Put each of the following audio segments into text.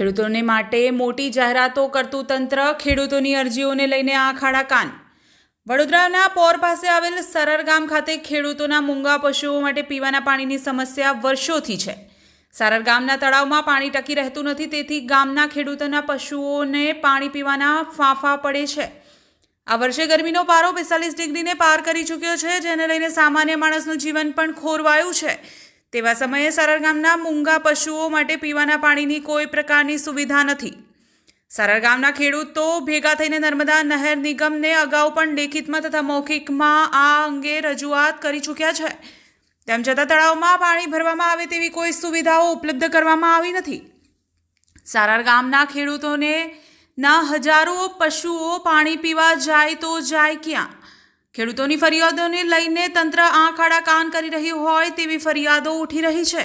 ખેડૂતોને માટે મોટી જાહેરાતો કરતું તંત્ર, ખેડૂતોની અરજીઓને લઈને આંખ આડા કાન। વડોદરાના પોર પાસે આવેલ સરર ગામ ખાતે ખેડૂતોના મૂંગા પશુઓ માટે પીવાના પાણીની સમસ્યા વર્ષોથી છે। સરર ગામના તળાવમાં પાણી ટકી રહેતું નથી, તેથી ગામના ખેડૂતોના પશુઓને પાણી પીવાના ફાંફા પડે છે। આ વર્ષે ગરમીનો પારો 45 ડિગ્રીને પાર કરી ચૂક્યો છે, જેને લઈને સામાન્ય માણસનું જીવન પણ ખોરવાયું છે। તેવા સમયે સરર ગામના મૂંગા પશુઓ માટે પીવાના પાણીની કોઈ પ્રકારની સુવિધા નથી। સરર ગામના ખેડૂતો ભેગા થઈને નર્મદા નહેર નિગમને અગાઉ પણ લેખિતમાં તથા મૌખિકમાં આ અંગે રજૂઆત કરી ચૂક્યા છે। તેમ છતાં તળાવમાં પાણી ભરવામાં આવે તેવી કોઈ સુવિધાઓ ઉપલબ્ધ કરવામાં આવી નથી। સરર ગામના ખેડૂતોને ના હજારો પશુઓ પાણી પીવા જાય તો જાય ક્યાં? ખેડૂતોની ફરિયાદોને લઈને તંત્ર આંખ આડા કાન કરી રહ્યું હોય તેવી ફરિયાદો ઉઠી રહી છે।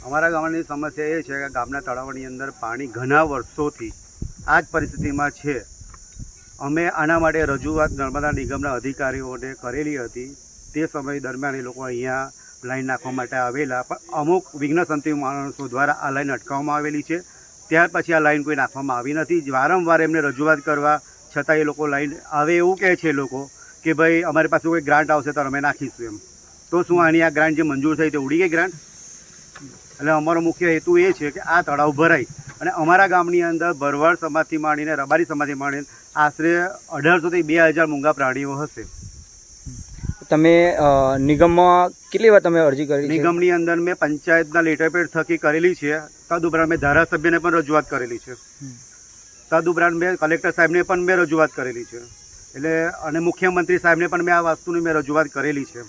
અમારા ગામની સમસ્યા એ છે કે ગામના તળાવની અંદર પાણી ઘણા વર્ષોથી આ જ પરિસ્થિતિમાં છે। અમે આના માટે રજૂઆત નર્મદા નિગમના અધિકારીઓને કરેલી હતી। તે સમય દરમિયાન એ લોકો અહીંયા લાઈન નાખવા માટે આવેલા, પણ અમુક વિઘ્નસંતી માણસો દ્વારા આ લાઈન અટકાવવામાં આવેલી છે। ત્યાર પછી આ લાઈન કોઈ નાખવામાં આવી નથી। વારંવાર એમને રજૂઆત કરવા છતાં એ લોકો લાઈન આવે એવું કહે છે લોકો કે ભાઈ અમારી પાસે કોઈ ગ્રાન્ટ આવશે તો અમે નાખીશું એમ। તો શું આની આ ગ્રાન્ટ જે મંજૂર થઈ તે ઉડી ગઈ ગ્રાન્ટ? એટલે અમારો મુખ્ય હેતુ એ છે કે આ તળાવ ભરાય અને અમારા ગામની અંદર ભરવાડ સમાજથી માંડીને રબારી સમાજથી માંડીને આશરે 1800 થી 2000 મૂંગા પ્રાણીઓ હશે। તમે નિગમમાં કેટલી વાર તમે અરજી કરી? નિગમની અંદર મેં પંચાયતના લેટરપેડ થકી કરેલી છે। તદુપરાંત મેં ધારાસભ્યને પણ રજૂઆત કરેલી છે। તદુપરાંત મેં કલેક્ટર સાહેબને પણ મેં રજૂઆત કરેલી છે। એટલે અને મુખ્યમંત્રી સાહેબને પણ મેં આ વસ્તુની મેં રજૂઆત કરેલી છે।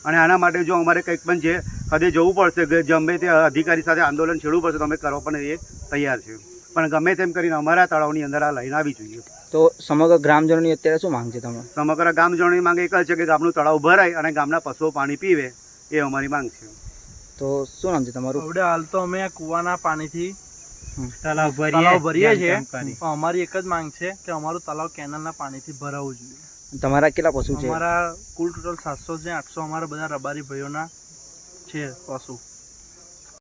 અને આના માટે જો અમારે કંઈક પણ છે હદે જવું પડશે કે ગમે તે અધિકારી સાથે આંદોલન છેડવું પડશે તો અમે કરવા પણ એ તૈયાર છે। પણ ગમે તેમ કરીને અમારા તળાવની અંદર આ લાઈન આવી જોઈએ। તો સમગ્ર ગ્રામજનોની અત્યારે શું માંગ છે તમારી? સમગ્ર ગામજનોની માંગ એક જ છે કે ગામનું તળાવ ભરાય અને ગામના પશુઓ પાણી પીવે, એ અમારી માંગ છે। તો શું નામ છે તમારું? હવે હાલ તો અમે કૂવાના પાણીથી તળાવ ભરીએ છીએ, પણ અમારી એક જ માંગ છે કે અમારું તળાવ કેનાલના પાણીથી ભરાવવું જોઈએ। તમારા કેટલા પશુ છે? અમારા કુલ ટોટલ 700 છે, 800 અમારા બધા રબારી ભાઈઓના છે પશુ।